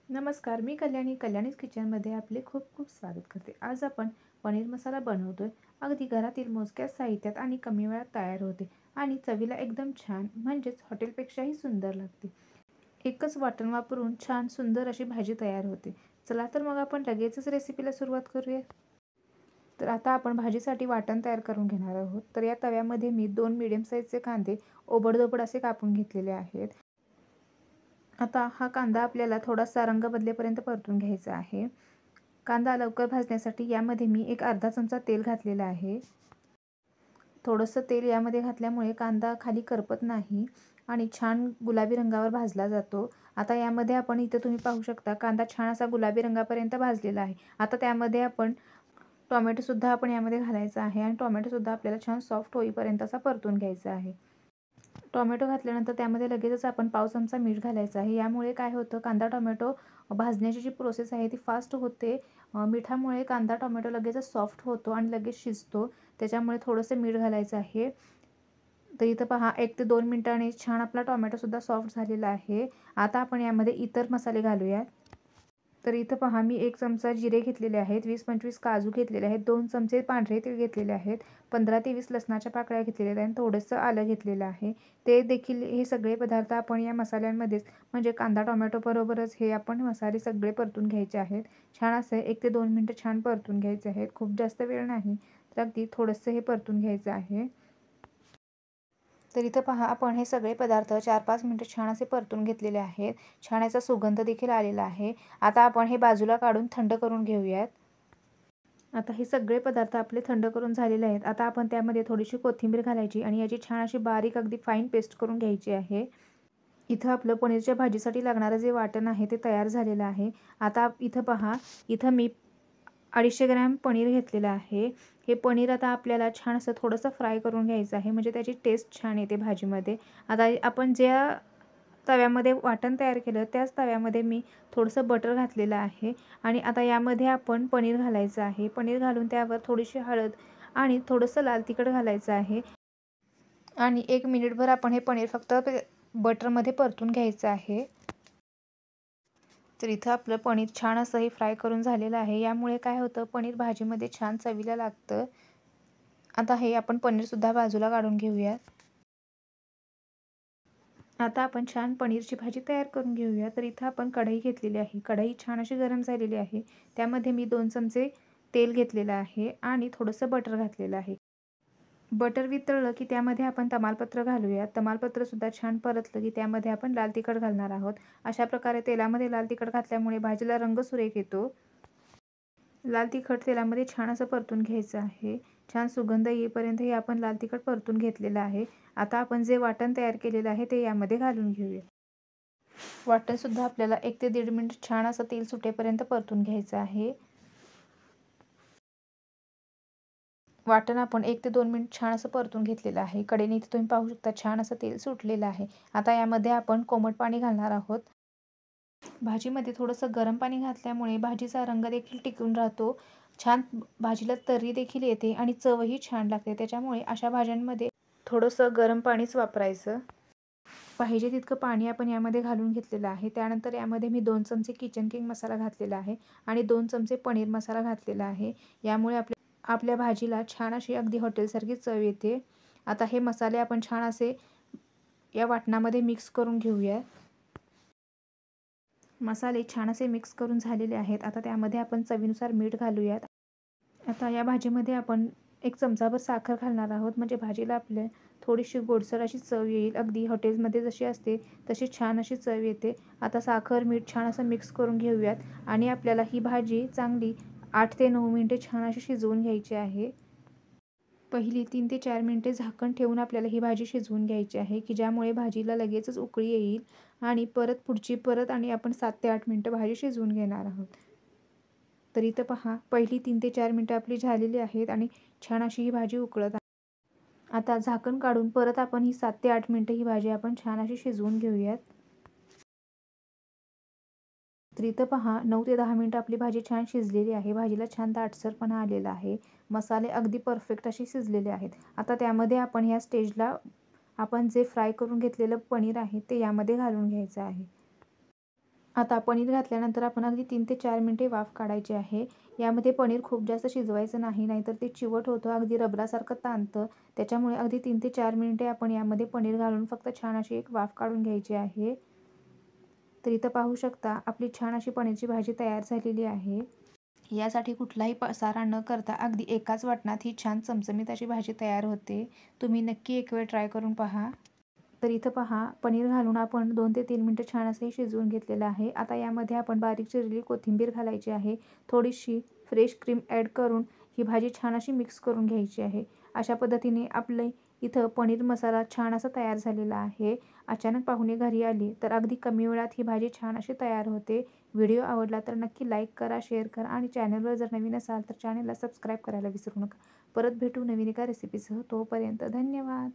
नमस्कार, मी कल्याणीज किचनमध्ये आपले खूप खूप स्वागत करते. आज आपण पनीर मसाला बनवतोय. अगदी घरातील मोजक्या साहित्यात आणि कमी वेळात तयार होते आणि चवीला एकदम छान म्हणजेच हॉटेलपेक्षाही सुंदर लागते. एकच वाटण वापरून छान सुंदर अशी भाजी तयार होते. चला तर मग आपण लगेचच रेसिपीला सुरुवात करूया. तर आता आपण भाजीसाठी वाटण तयार करून घेणार आहोत. तर या तव्यामध्ये मी 2 मीडियम साईजचे कांदे ओबडधोबड असे कापून घेतलेले आहेत. आता हा कांदा आपल्याला थोडासा रंग बदलेपर्यंत परतून घ्यायचा आहे. कांदा लवकर भाजण्यासाठी यामध्ये मी एक अर्धा चमचा तेल घातलेलं आहे. थोडंसं तेल यामध्ये घातल्यामुळे कांदा खाली करपत नाही आणि छान गुलाबी रंगावर भाजला जातो. आता यामध्ये आपण इथं तुम्ही पाहू शकता कांदा छान असा गुलाबी रंगापर्यंत भाजलेला आहे. आता त्यामध्ये आपण टोमॅटोसुद्धा आपण यामध्ये घालायचा आहे आणि टोमॅटोसुद्धा आपल्याला छान सॉफ्ट होईपर्यंत असा परतून घ्यायचा आहे. टोमॅटो घातल्यानंतर त्यामध्ये लगेचच आपण पाव चमचा मीठ घालायचं आहे. यामुळे काय होतं, कांदा टोमॅटो भाजण्याची जी प्रोसेस आहे ती फास्ट होते. मिठामुळे कांदा टोमॅटो लगेचच सॉफ्ट होतो आणि लगेच शिजतो. त्याच्यामुळे थोडंसं मीठ घालायचं आहे. तर इथं पहा 1 ते 2 मिनिटांनी छान आपला टोमॅटोसुद्धा सॉफ्ट झालेला आहे. आता आपण यामध्ये इतर मसाले घालूयात. तर इथं पहा मी 1 चमचा जिरे घेतलेले आहेत, 20-25 काजू घेतलेले आहेत, 2 चमचे पांढरे तीळ घेतलेले आहेत, 15 ते 20 लसणाच्या पाकळ्या घेतलेल्या आहेत आणि थोडंसं आलं घेतलेलं आहे. ते देखील हे सगळे पदार्थ आपण या मसाल्यांमध्येच म्हणजे कांदा टोमॅटो बरोबरच हे आपण मसाले सगळे परतून घ्यायचे आहेत. छान असं 1 ते 2 मिनिटं छान परतून घ्यायचे आहेत. खूप जास्त वेळ नाही, तर अगदी थोडंसं हे परतून घ्यायचं आहे. तर इथं पहा आपण हे सगळे पदार्थ 4-5 मिनिटं छान असे परतून घेतलेले आहेत. छान याचा सुगंध देखील आलेला आहे. आता आपण हे बाजूला काढून थंड करून घेऊयात. आता हे सगळे पदार्थ आपले थंड करून झालेले आहेत. आता आपण त्यामध्ये थोडीशी कोथिंबीर घालायची आणि याची छान अशी बारीक अगदी फाईन पेस्ट करून घ्यायची आहे. इथं आपलं पनीरच्या भाजीसाठी लागणारं जे वाटण आहे ते तयार झालेलं आहे. आता इथं पहा, इथं मी 250 ग्रॅम पनीर घेतलेलं आहे. हे पनीर आता आपल्याला छान असं थोडंसं फ्राय करून घ्यायचं आहे, म्हणजे त्याची टेस्ट छान येते भाजीमध्ये. आता आपण ज्या तव्यामध्ये वाटण तयार केलं त्याच तव्यामध्ये मी थोडंसं बटर घातलेलं आहे आणि आता यामध्ये आपण पनीर घालायचं आहे. पनीर घालून त्यावर थोडीशी हळद आणि थोडंसं लाल तिखट घालायचं आहे आणि 1 मिनिटभर आपण हे पनीर फक्त बटरमध्ये परतून घ्यायचं आहे. तर इथं आपलं पनीर छान असं फ्राय करून झालेलं आहे. यामुळे काय होतं, पनीर भाजीमध्ये छान चवीला लागतं. आता हे आपण पनीरसुद्धा बाजूला काढून घेऊयात. आता आपण छान पनीरची भाजी तयार करून घेऊया. तर इथं आपण कढई घेतलेली आहे. कढई छान अशी गरम झालेली आहे. त्यामध्ये मी 2 चमचे तेल घेतलेलं आहे आणि थोडंसं बटर घातलेलं आहे. बटर वितळलं की त्यामध्ये आपण तमालपत्र घालूया. तमालपत्रसुद्धा छान परतलं की त्यामध्ये आपण लाल तिखट घालणार आहोत. अशा प्रकारे तेलामध्ये लाल तिखट घातल्यामुळे भाजीला रंग सुरेख येतो. लाल तिखट तेलामध्ये छान असं परतून घ्यायचं आहे. छान सुगंध येईपर्यंत हे आपण लाल तिखट परतून घेतलेलं आहे. आता आपण जे वाटण तयार केलेलं आहे ते यामध्ये घालून घेऊया. वाटणसुद्धा आपल्याला 1 ते 1.5 मिनिट छान असं तेल सुटेपर्यंत परतून घ्यायचं आहे. वाटण आपण 1 ते 2 मिनिट छान असं परतून घेतलेलं आहे. कडेने इथे तुम्ही पाहू शकता छान असं तेल सुटलेलं आहे. आता यामध्ये आपण कोमट पाणी घालणार आहोत. भाजीमध्ये थोडंसं गरम पाणी घातल्यामुळे भाजीचा रंग देखील टिकून राहतो. छान भाजीला तर्री देखील येते आणि चवही छान लागते. त्याच्यामुळे अशा भाज्यांमध्ये थोडंसं गरम पाणीच वापरायचं. पाहिजे तितकं पाणी आपण यामध्ये घालून घेतलेलं आहे. त्यानंतर यामध्ये मी 2 चमचे किचन किंग मसाला घातलेला आहे आणि 2 चमचे पनीर मसाला घातलेला आहे. यामुळे आपल्या भाजीला छान अशी अगदी हॉटेलसारखी चव येते. आता हे मसाले आपण छान असे या वाटणामध्ये मिक्स करून घेऊया. मसाले छान असे मिक्स करून झालेले आहेत. आता त्यामध्ये आपण चवीनुसार मीठ घालूयात. आता या भाजीमध्ये आपण 1 चमचाभर साखर घालणार आहोत, म्हणजे भाजीला आपल्या थोडीशी गोडसर अशी चव येईल. अगदी हॉटेलमध्ये जशी असते तशी छान अशी चव येते. आता साखर, मीठ छान असं मिक्स करून घेऊयात आणि आपल्याला ही भाजी चांगली 8 ते 9 मिनिटे छान अशी शिजवून घ्यायची आहे. पहिली 3 ते 4 मिनिटे झाकण ठेवून आपल्याला ही भाजी शिजवून घ्यायची आहे, की ज्यामुळे भाजीला लगेचच उकळी येईल आणि परत आणि आपण 7 ते 8 मिनिटं भाजी शिजवून घेणार आहोत. तर इथं पहा पहिली 3 ते 4 मिनिटं आपली झालेली आहेत आणि छान अशी ही भाजी उकळत आहे. आता झाकण काढून परत आपण ही 7 ते 8 मिनिटं ही भाजी आपण छान अशी शिजवून घेऊयात. तर इथं पहा 9 ते 10 मिनिटं आपली भाजी छान शिजलेली आहे. भाजीला छान दाटसरपणा आलेला आहे. मसाले अगदी परफेक्ट असे शिजलेले आहेत. आता त्यामध्ये आपण ह्या स्टेजला आपण जे फ्राय करून घेतलेलं पनीर आहे ते यामध्ये घालून घ्यायचं आहे. आता पनीर घातल्यानंतर आपण अगदी 3 ते 4 मिनिटे वाफ काढायची आहे. यामध्ये पनीर खूप जास्त शिजवायचं नाही, नाहीतर ते चिवट होतं, अगदी रबरासारखं ताणतं. त्याच्यामुळे अगदी 3 ते 4 मिनिटे आपण यामध्ये पनीर घालून फक्त छान अशी एक वाफ काढून घ्यायची आहे. तर इथं पाहू शकता आपली छान अशी पनीरची भाजी तयार झालेली आहे. यासाठी कुठलाही पसारा न करता अगदी एकाच वाटणात ही छान चमचमीत अशी भाजी तयार होते. तुम्ही नक्की एक वेळ ट्राय करून पहा. तर इथं पहा पनीर घालून आपण 2 ते 3 मिनिटं छान असं शिजवून घेतलेलं आहे. आता यामध्ये आपण बारीक चिरलेली कोथिंबीर घालायची आहे. थोडीशी फ्रेश क्रीम ॲड करून ही भाजी छान अशी मिक्स करून घ्यायची आहे. अशा पद्धतीने आपले इथं पनीर मसाला छान असा तयार झालेला आहे. अचानक पाहुणे घरी आली तर अगदी कमी वेळात ही भाजी छान अशी तयार होते. व्हिडिओ आवडला तर नक्की लाईक करा, शेअर करा आणि चॅनलवर जर नवीन असाल तर चॅनलला सबस्क्राईब करायला विसरू नका. परत भेटू नवीन एका रेसिपीसह. तोपर्यंत धन्यवाद.